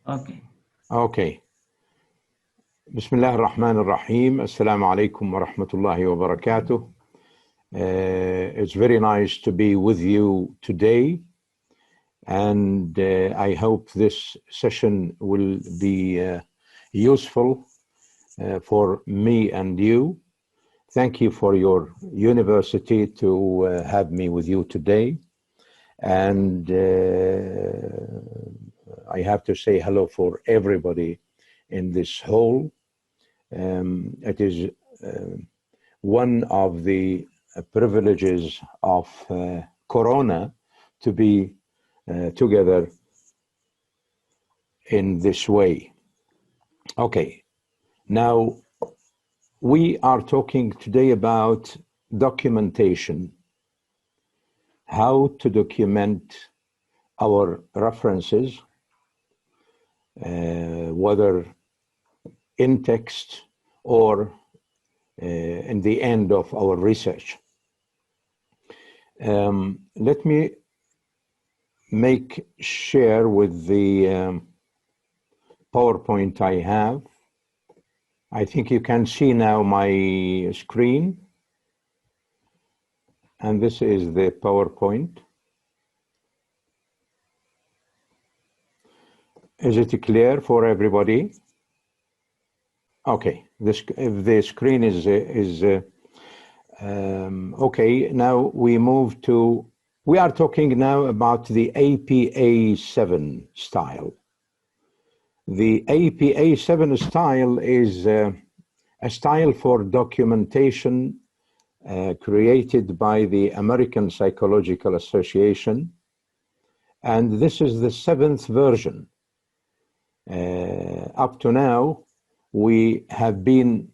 Okay. Okay. Bismillah ar-Rahman ar-Rahim. Assalamu alaikum wa rahmatullahi wa barakatuh. It's very nice to be with you today, and I hope this session will be useful for me and you. Thank you for your university to have me with you today. And I have to say hello for everybody in this hall. It is one of the privileges of Corona to be together in this way. Okay, now we are talking today about documentation, how to document our references, whether in text or in the end of our research. Let me share with the PowerPoint I have. I think you can see now my screen, and this is the PowerPoint. Is it clear for everybody? Okay, if the screen is okay. Now we are talking now about the APA7 style. The APA7 style is a style for documentation created by the American Psychological Association, and this is the 7th version. Up to now, we have been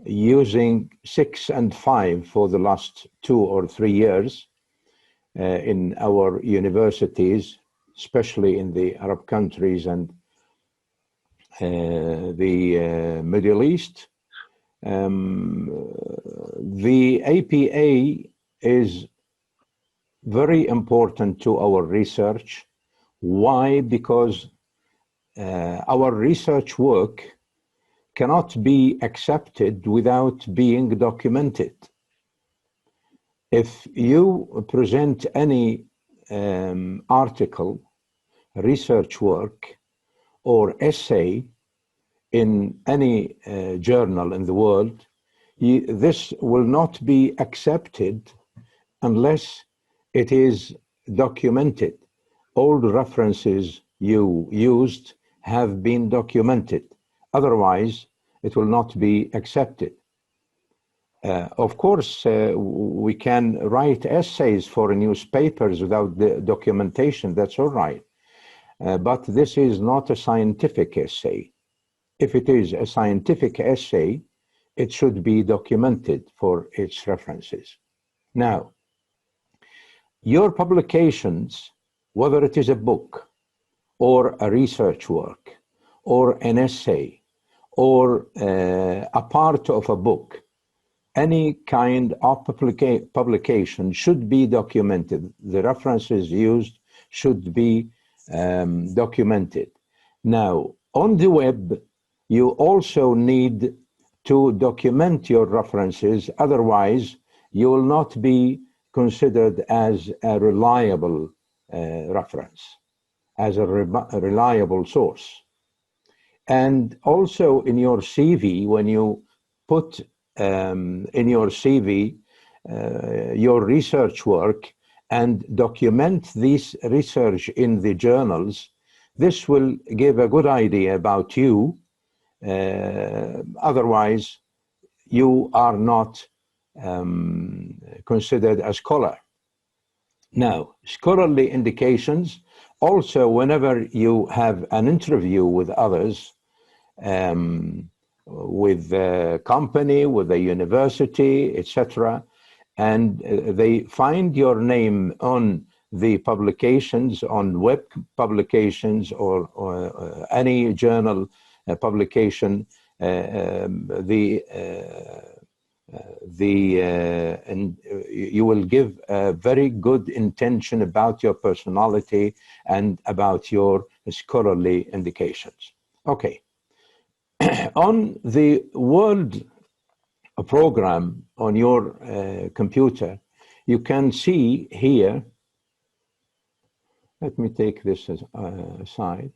using 6 and 5 for the last 2 or 3 years in our universities, especially in the Arab countries and the Middle East. The APA is very important to our research. Why? Because our research work cannot be accepted without being documented. If you present any article, research work, or essay in any journal in the world, this will not be accepted unless it is documented. All the references you used have been documented. Otherwise, it will not be accepted. Of course, we can write essays for newspapers without the documentation. That's all right. But this is not a scientific essay. If it is a scientific essay, it should be documented for its references. Now, your publications, whether it is a book or a research work or an essay or a part of a book, any kind of publication should be documented. The references used should be documented. Now, on the web, you also need to document your references. Otherwise, you will not be considered as a reliable reference, as a reliable source. And also in your CV, when you put in your CV your research work and document this research in the journals, this will give a good idea about you. Otherwise, you are not considered a scholar. Now, scholarly indications, also whenever you have an interview with others, with a company, with a university, etc., and they find your name on the publications, on web publications or any journal publication, the and you will give a very good intention about your personality and about your scholarly indications. Okay. On the Word program on your computer, you can see here, let me take this aside.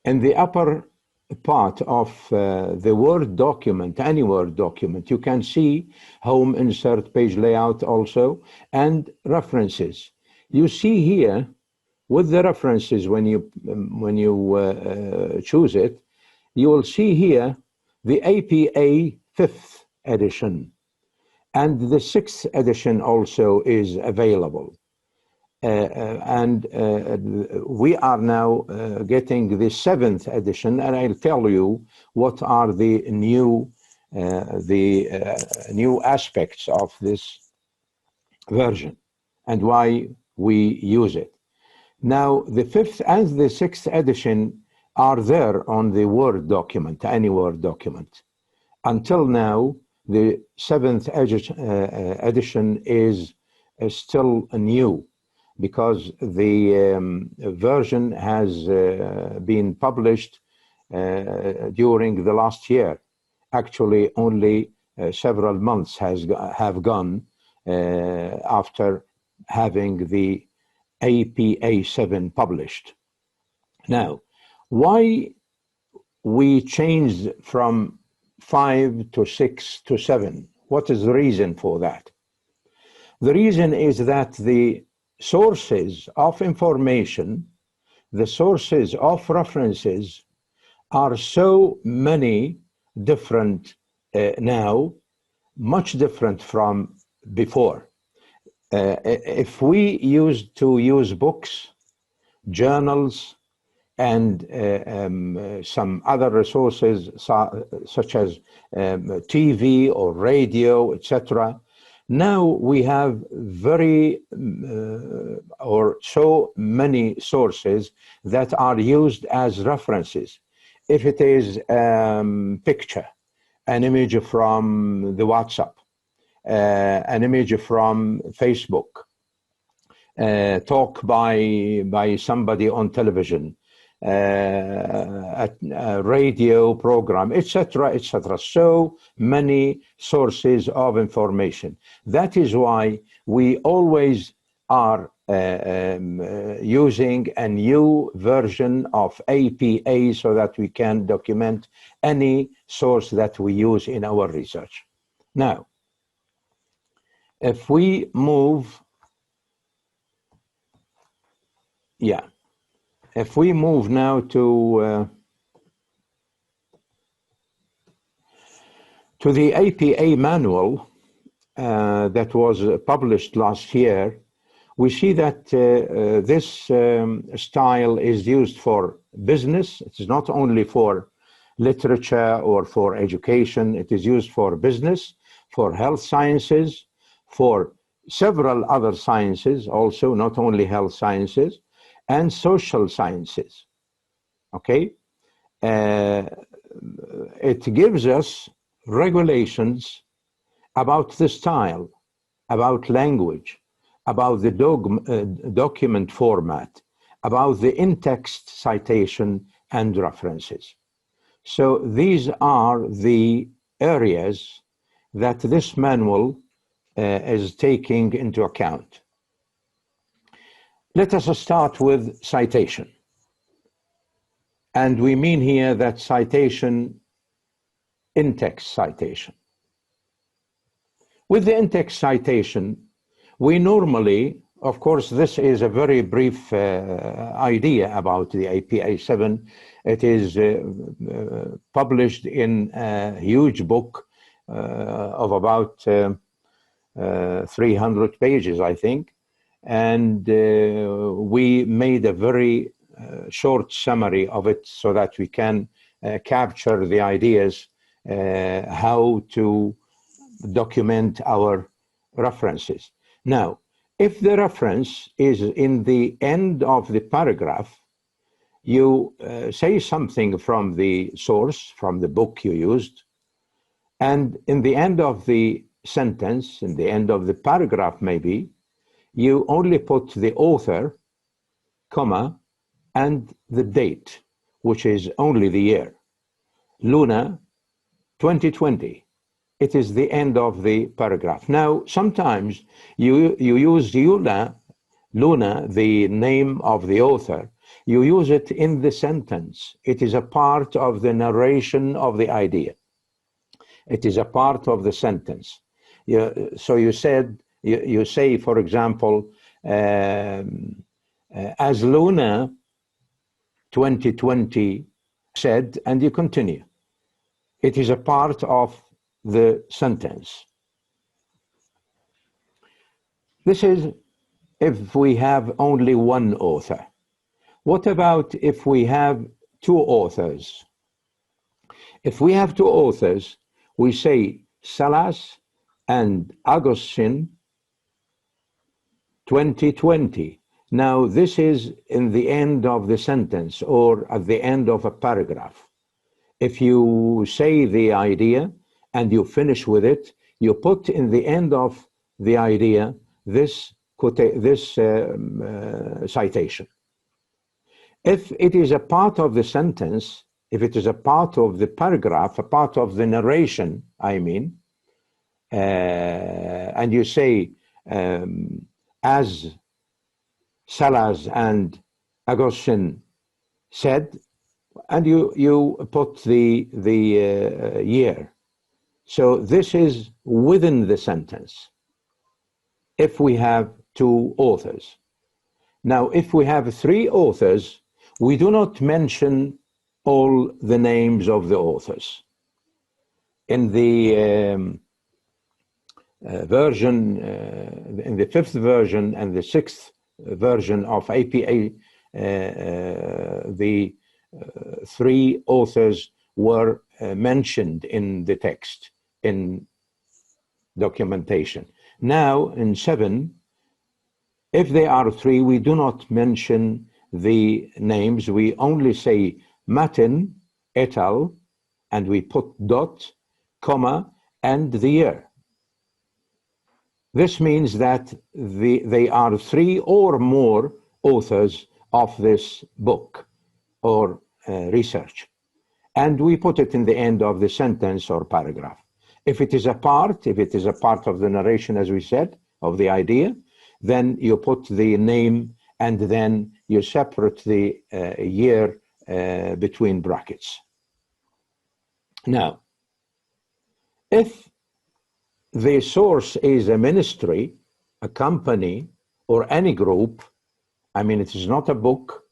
In the upper part of the Word document, any Word document, you can see home, insert, page layout also, and references. You see here with the references, when you choose it, you will see here the APA 5th edition, and the 6th edition also is available. We are now getting the 7th edition, and I'll tell you what are the new aspects of this version and why we use it. Now, the 5th and the 6th edition are there on the Word document, any Word document. Until now, the 7th edition is still new, because the version has been published during the last year. Actually, only several months have gone after having the APA7 published. Now, why we changed from 5 to 6 to 7? What is the reason for that? The reason is that the sources of information, the sources of references are so many different now, much different from before. If we used to use books, journals, and some other resources such as TV or radio, etc., now we have so many sources that are used as references. If it is picture, an image from the WhatsApp, an image from Facebook, talk by somebody on television, a radio program, etc., etc. So many sources of information. That is why we always are using a new version of APA so that we can document any source that we use in our research. Now, if we move, if we move now to the APA manual that was published last year, we see that this style is used for business. It is not only for literature or for education. It is used for business, for health sciences, for several other sciences also, not only health sciences, and social sciences. Okay? It gives us regulations about the style, about language, about the document format, about the in-text citation and references. So these are the areas that this manual is taking into account. Let us start with citation. And we mean here that citation, in-text citation. With the in-text citation, we normally, of course, this is a very brief idea about the APA7. It is published in a huge book of about 300 pages, I think. And we made a very short summary of it so that we can capture the ideas how to document our references. Now, if the reference is in the end of the paragraph, you say something from the source, from the book you used, and in the end of the sentence, in the end of the paragraph maybe, you only put the author, comma, and the date, which is only the year. Luna 2020. It is the end of the paragraph. Now, sometimes you use Luna, the name of the author, you use it in the sentence. It is a part of the narration of the idea. It is a part of the sentence. So you say, for example, as Luna 2020 said, and you continue. It is a part of the sentence. This is if we have only one author. What about if we have two authors? If we have two authors, we say Salas and Agustin 2020. Now, this is in the end of the sentence or at the end of a paragraph. If you say the idea and you finish with it, you put in the end of the idea this citation. If it is a part of the sentence, if it is a part of the paragraph, a part of the narration, I mean, and you say, as Salas and Agustin said, and you put the year. So this is within the sentence, if we have two authors. Now, if we have three authors, we do not mention all the names of the authors. In the version, in the 5th version and the 6th version of APA, the three authors were mentioned in the text, in documentation. Now, in 7, if they are three, we do not mention the names. We only say Martin et al., and we put dot, comma, and the year. This means that they are three or more authors of this book or research. And we put it in the end of the sentence or paragraph. If it is a part of the narration, as we said, of the idea, then you put the name and then you separate the year between brackets. Now, if the source is a ministry, a company, or any group, I mean, it is not a book,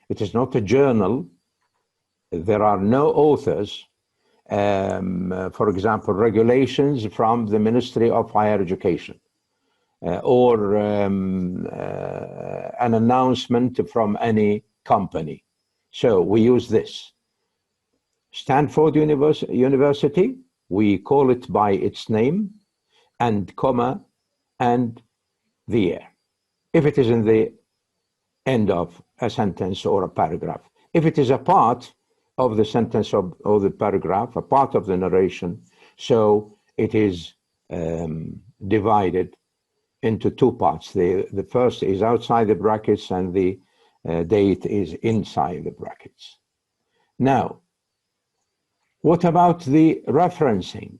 it is not a journal, there are no authors, for example, regulations from the Ministry of Higher Education, or an announcement from any company. So we use this. Stanford University, we call it by its name, and comma, and the year, if it is in the end of a sentence or a paragraph. If it is a part of the sentence or the paragraph, a part of the narration, so it is divided into two parts. The first is outside the brackets and the date is inside the brackets. Now, what about the referencing?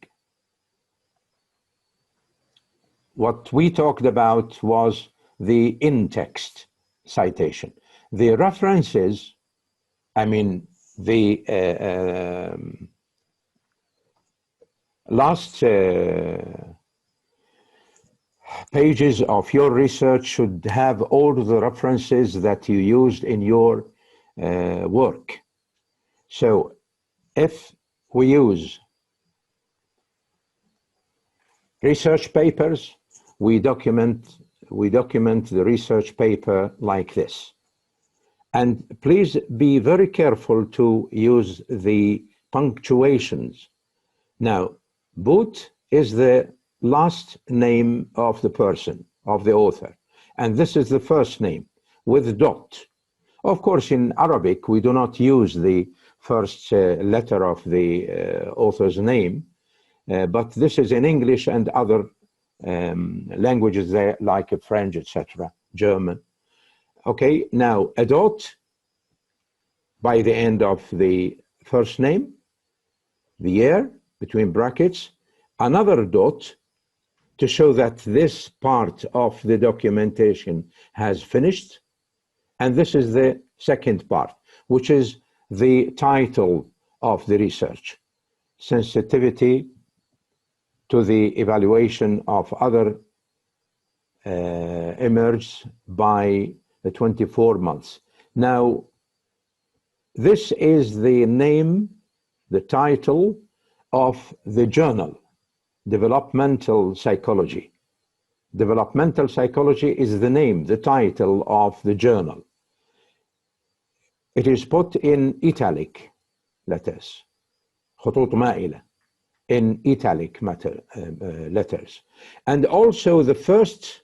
What we talked about was the in-text citation. The references, I mean, the last pages of your research should have all the references that you used in your work. So if we use research papers, we document the research paper like this. And please be very careful to use the punctuations. Now, Boot is the last name of the person, of the author. And this is the first name with dot. Of course, in Arabic, we do not use the first letter of the author's name, but this is in English and other languages there, like French, etc., German. Okay, now a dot by the end of the first name, the year, between brackets, another dot to show that this part of the documentation has finished, and this is the second part, which is the title of the research, sensitivity to the evaluation of other emerged by the 24 months. Now, this is the name, the title of the journal, Developmental Psychology. Developmental Psychology is the name, the title of the journal. It is put in italic letters, خطوط مائلة, in italic letters. And also the first,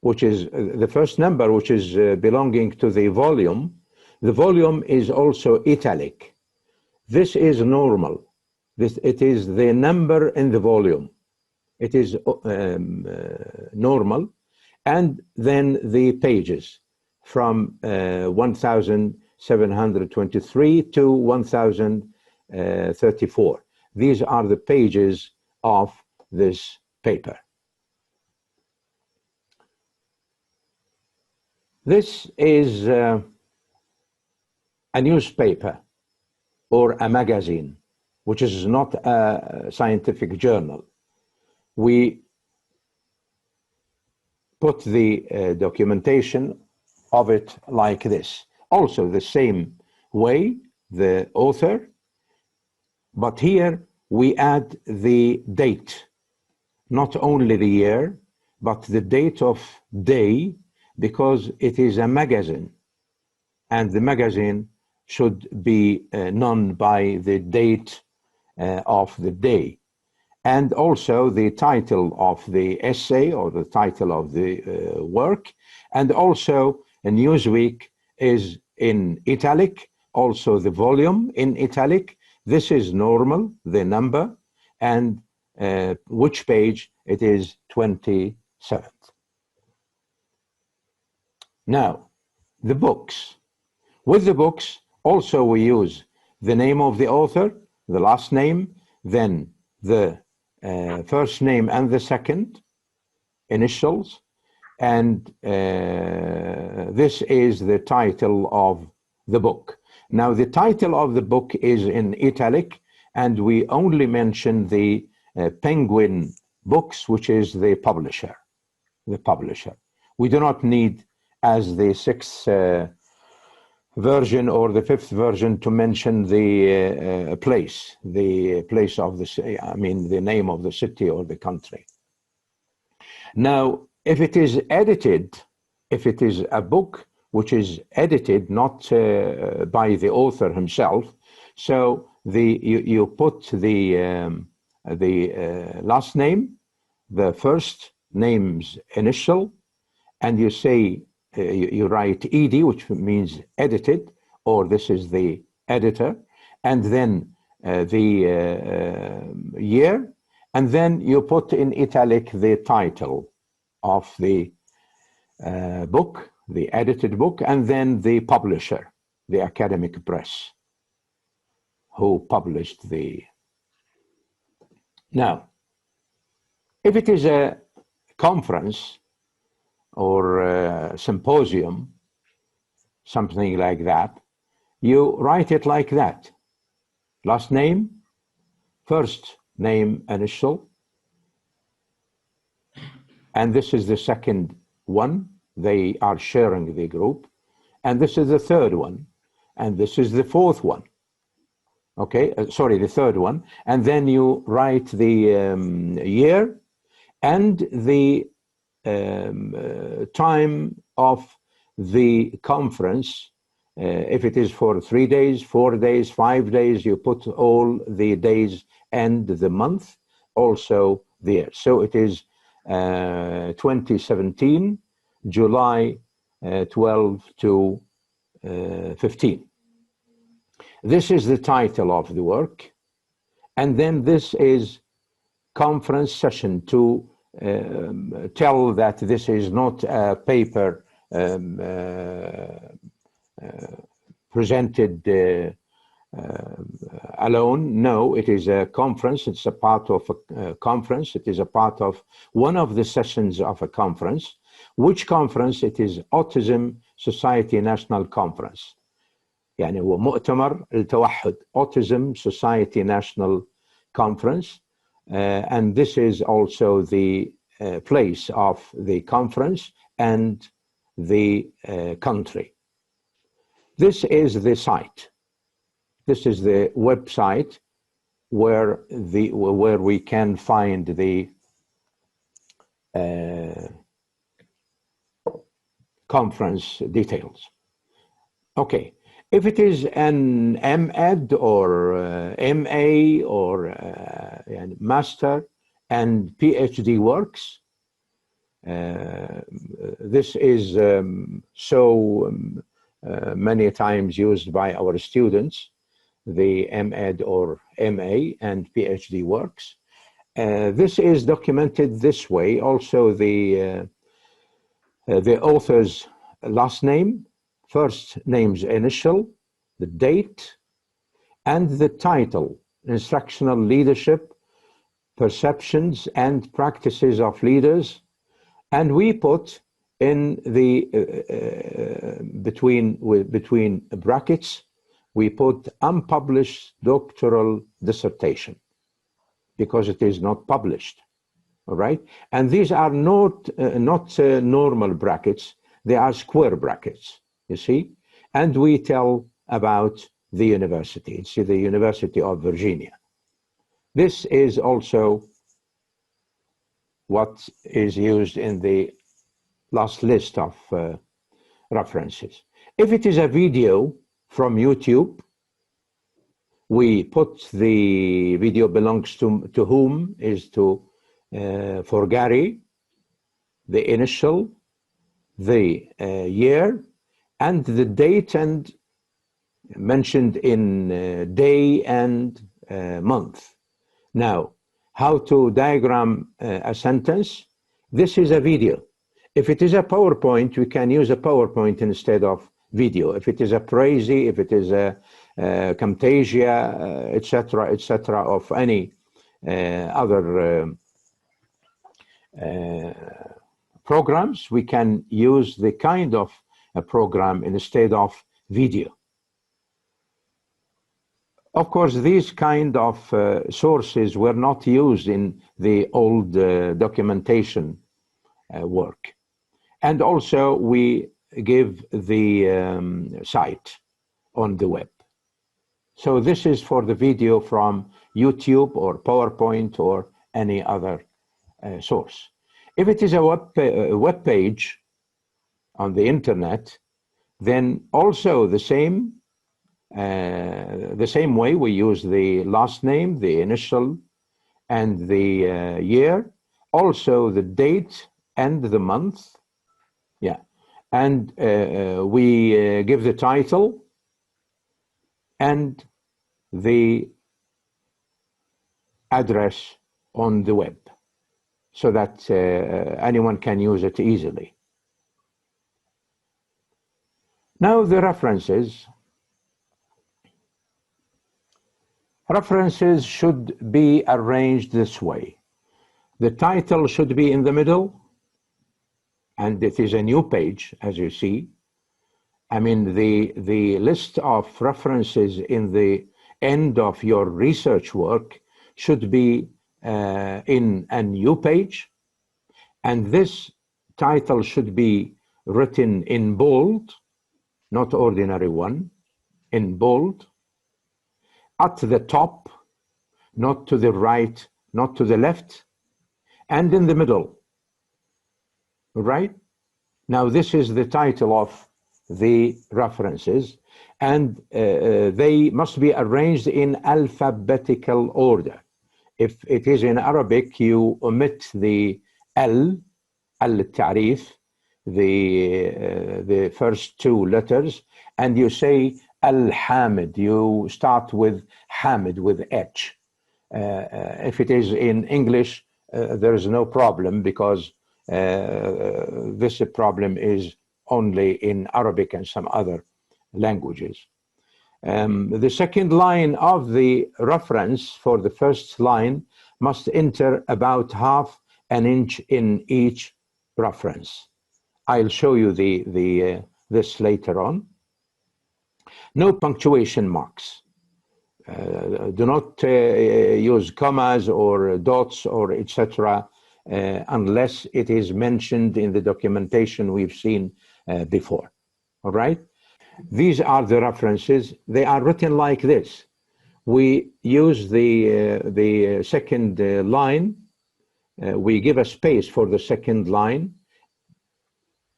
which is the first number, which is belonging to the volume is also italic. This is normal. It is the number in the volume. It is normal. And then the pages from 1723 to 1034. These are the pages of this paper. This is a newspaper or a magazine, which is not a scientific journal. We put the documentation of it like this. Also the same way, the author, but here we add the date, not only the year, but the date of day, because it is a magazine, and the magazine should be known by the date of the day. And also the title of the essay or the title of the work. And also a Newsweek is in italic, also the volume in italic. This is normal, the number, and which page it is 27th. Now, the books. With the books, also we use the name of the author, the last name, then the first name and the second initials, and this is the title of the book. Now the title of the book is in italic, and we only mention the Penguin Books, which is the publisher. We do not need, as the sixth version or the fifth version, to mention the place of the, the name of the city or the country. Now, if it is edited, if it is a book which is edited not by the author himself, so you put the last name, the first name's initial, and you say, you write ED, which means edited, or this is the editor, and then the year, and then you put in italic the title of the book, the edited book, and then the publisher, the academic press, who published the... Now, if it is a conference or a symposium, something like that, you write it like that. Last name, first name initial, and this is the second one. They are sharing the group, and this is the third one, and this is the fourth one. Okay, sorry, the third one, and then you write the year and the time of the conference. If it is for 3 days, 4 days, 5 days, you put all the days and the month, also there. So it is 2017 July 12 to 15. This is the title of the work. And then this is conference session to tell that this is not a paper presented alone. No, it is a conference. It's a part of a conference. It is a part of one of the sessions of a conference. Which conference? It is Autism Society National Conference. يعني هو مؤتمر التوحد, Autism Society National Conference. And this is also the place of the conference and the country. This is the site. This is the website where we can find the conference details. Okay. If it is an MEd or MA or master and PhD works, this is many times used by our students, the MEd or MA and PhD works. This is documented this way. Also the author's last name, first name's initial, the date, and the title, Instructional Leadership, Perceptions and Practices of Leaders. And we put in the, between brackets, we put unpublished doctoral dissertation, because it is not published, all right? And these are not normal brackets, they are square brackets. You see, and we tell about the university. It's the University of Virginia. This is also what is used in the last list of references. If it is a video from YouTube, we put the video belongs to whom is to, for Gary, the initial, the year, and the date, and mentioned in day and month. Now, how to diagram a sentence? This is a video. If it is a PowerPoint, we can use a PowerPoint instead of video. If it is a Prezi, if it is a Camtasia, etc., of any other programs, we can use the kind of a program instead of video. Of course, these kind of sources were not used in the old documentation work. And also we give the site on the web. So this is for the video from YouTube or PowerPoint or any other source. If it is a web page on the internet, then also the same way we use the last name, the initial, and the year, also the date and the month, yeah, and we give the title and the address on the web, so that anyone can use it easily. Now the references. References should be arranged this way. The title should be in the middle, and it is a new page, as you see. I mean, the list of references in the end of your research work should be in a new page, and this title should be written in bold, not ordinary one, in bold, at the top, not to the right, not to the left, and in the middle, right? Now this is the title of the references, and they must be arranged in alphabetical order. If it is in Arabic, you omit the al-ta'rif, the first two letters, and you say Al-Hamid. You start with Hamid with H. If it is in English, there is no problem, because this problem is only in Arabic and some other languages. The second line of the reference for the first line must enter about half an inch in each reference. I'll show you this later on. No punctuation marks. Do not use commas or dots or etc. Unless it is mentioned in the documentation we've seen before. All right? These are the references. They are written like this. We use the second line. We give a space for the second line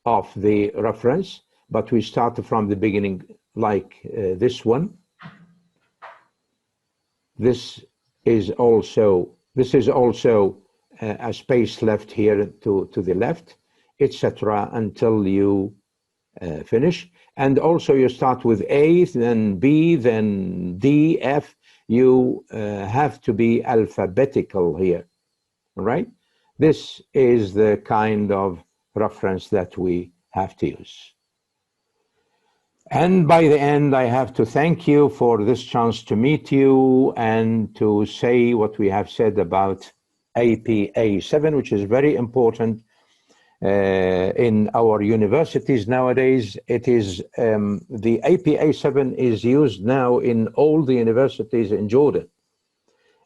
of the reference, but we start from the beginning like this one. This is also a space left here to the left, etc. until you finish. And also you start with A, then B, then D, F. You have to be alphabetical here, all right? This is the kind of reference that we have to use. And by the end, I have to thank you for this chance to meet you and to say what we have said about APA7, which is very important in our universities nowadays. It is the APA7 is used now in all the universities in Jordan,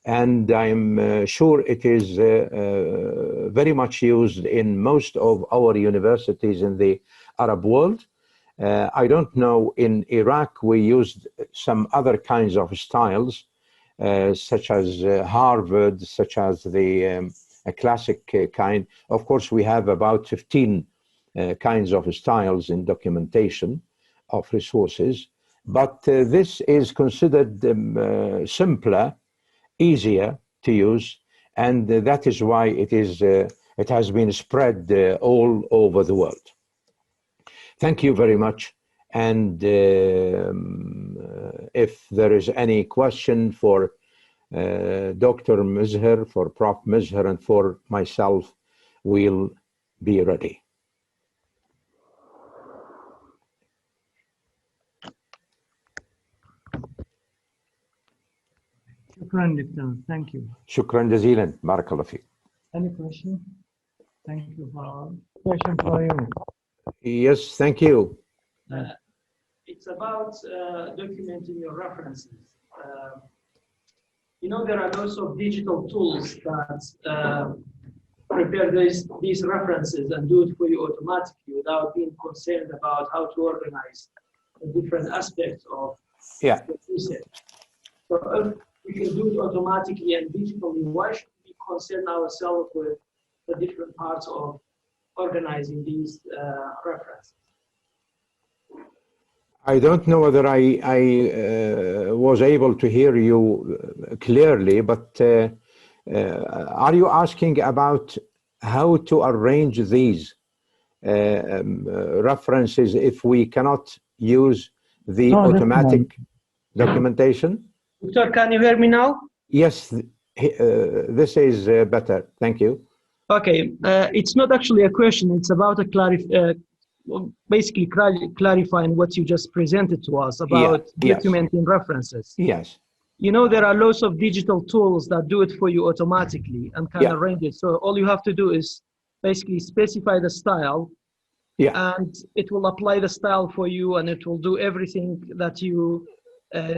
and I'm sure it is very much used in most of our universities in the Arab world. I don't know, in Iraq we used some other kinds of styles, such as Harvard, such as the a classic kind. Of course, we have about 15 kinds of styles in documentation of resources, but this is considered simpler, easier to use, and that is why it has been spread all over the world. Thank you very much. And if there is any question for Dr. Mizher, for Prof. Mizher, and for myself, we'll be ready. Shukran, Dr. Thank you. Shukran jazilan. Barakallah fi. Any question? Thank you for question for you. Yes, thank you. It's about documenting your references. You know, there are lots of digital tools that prepare these references and do it for you automatically without being concerned about how to organize the different aspects of the research. So if we can do it automatically and digitally, why should we concern ourselves with the different parts of organizing these references? I don't know whether I was able to hear you clearly, but are you asking about how to arrange these references if we cannot use the automatic documentation? Doctor, can you hear me now? Yes, this is better. Thank you. Okay, it's not actually a question. It's about a basically clarifying what you just presented to us about documenting references. Yes. You know, there are lots of digital tools that do it for you automatically and can arrange it. So all you have to do is basically specify the style, and it will apply the style for you, and it will do everything that you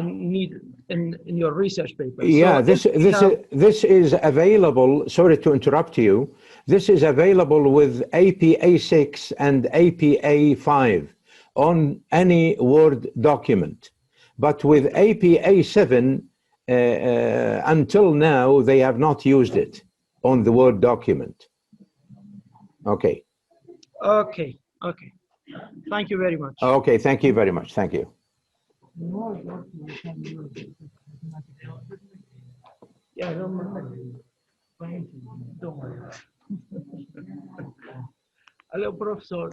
need in your research paper. Yeah, so this is available. Sorry to interrupt you. This is available with APA6 and APA5 on any Word document. But with APA7, until now, they have not used it on the Word document. Okay. Okay. Okay. Thank you very much. Okay. Thank you very much. Thank you. Yeah, don't worry. Hello, Professor.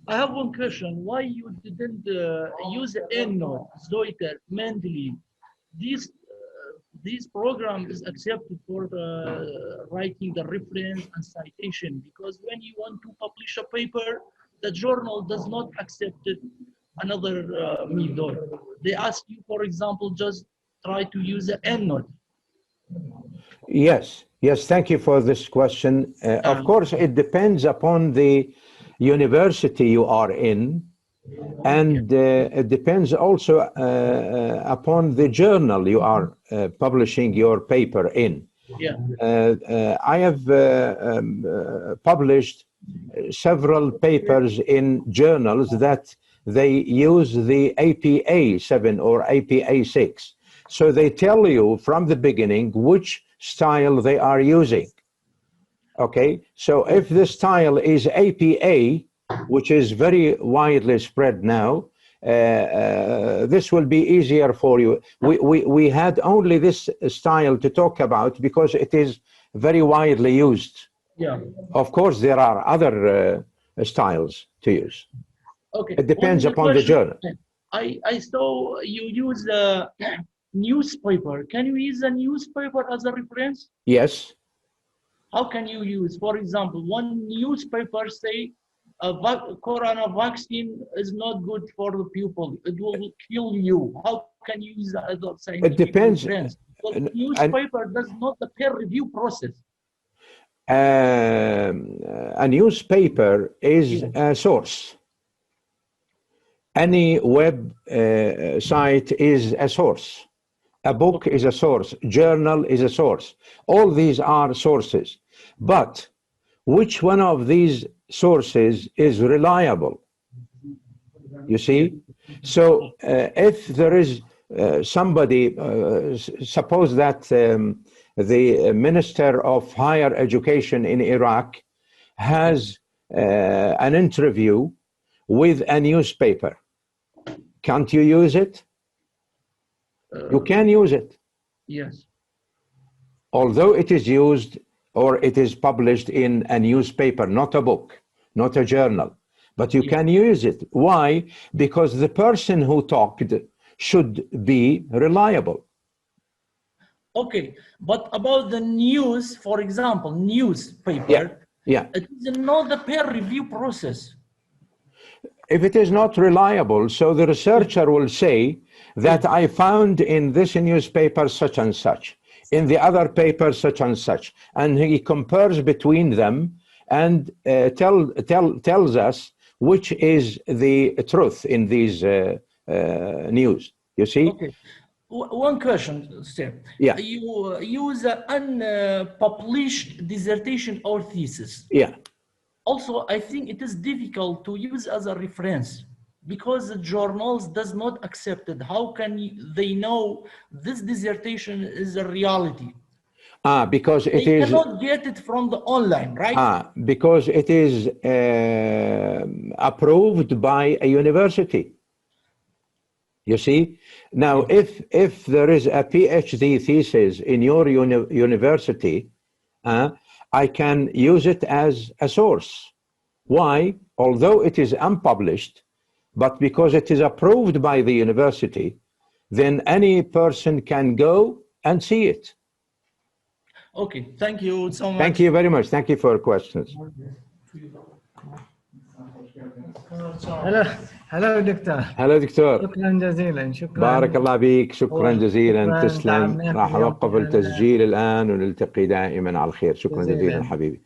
I have one question. Why you didn't use EndNote, Zoeter, Mendeley? This program is accepted for writing the reference and citation, because when you want to publish a paper, the journal does not accept it, another method. They ask you, for example, just try to use the EndNote. Yes, yes, thank you for this question. Of course, it depends upon the university you are in, and it depends also upon the journal you are publishing your paper in. Yeah. I have published several papers in journals that they use the APA7 or APA6. So they tell you from the beginning which style they are using. Okay, so if the style is APA, which is very widely spread now, this will be easier for you. We had only this style to talk about because it is very widely used. Yeah. Of course, there are other styles to use. Okay. It depends upon the journal. I saw you use a newspaper. Can you use a newspaper as a reference? Yes. How can you use, for example, one newspaper say corona vaccine is not good for the people, it will kill you. How can you use that as a scientific depends. reference? But the newspaper does not the peer review process. A newspaper is a source. Any web site is a source. A book is a source. Journal is a source. All these are sources. But which one of these sources is reliable? You see? So if there is somebody, suppose that the Minister of Higher Education in Iraq has an interview with a newspaper. Can't you use it? You can use it. Yes. Although it is used or it is published in a newspaper, not a book, not a journal, but you can use it. Why? Because the person who talked should be reliable. Okay, but about the news, for example, newspaper, it is not the peer review process. If it is not reliable, so the researcher will say that I found in this newspaper such and such, in the other paper such and such, and he compares between them and tells us which is the truth in these news. You see? Okay. One question, sir. Yeah. You use an unpublished dissertation or thesis. Yeah. Also, I think it is difficult to use as a reference because the journals does not accept it. How can they know this dissertation is a reality? Because it they is... They cannot get it from the online, right? Because it is approved by a university. You see? Now, if there is a PhD thesis in your university, I can use it as a source. Why? Although it is unpublished, but because it is approved by the university, then any person can go and see it. Okay, thank you so much. Thank you very much. Thank you for your questions. هلا دكتور. هلا دكتور. شكرا جزيلا. شكرا. بارك الله بيك. شكرا جزيلا. تسلم. راح اوقف التسجيل الان ونلتقي دائما على الخير. شكرا جزيلا حبيبي.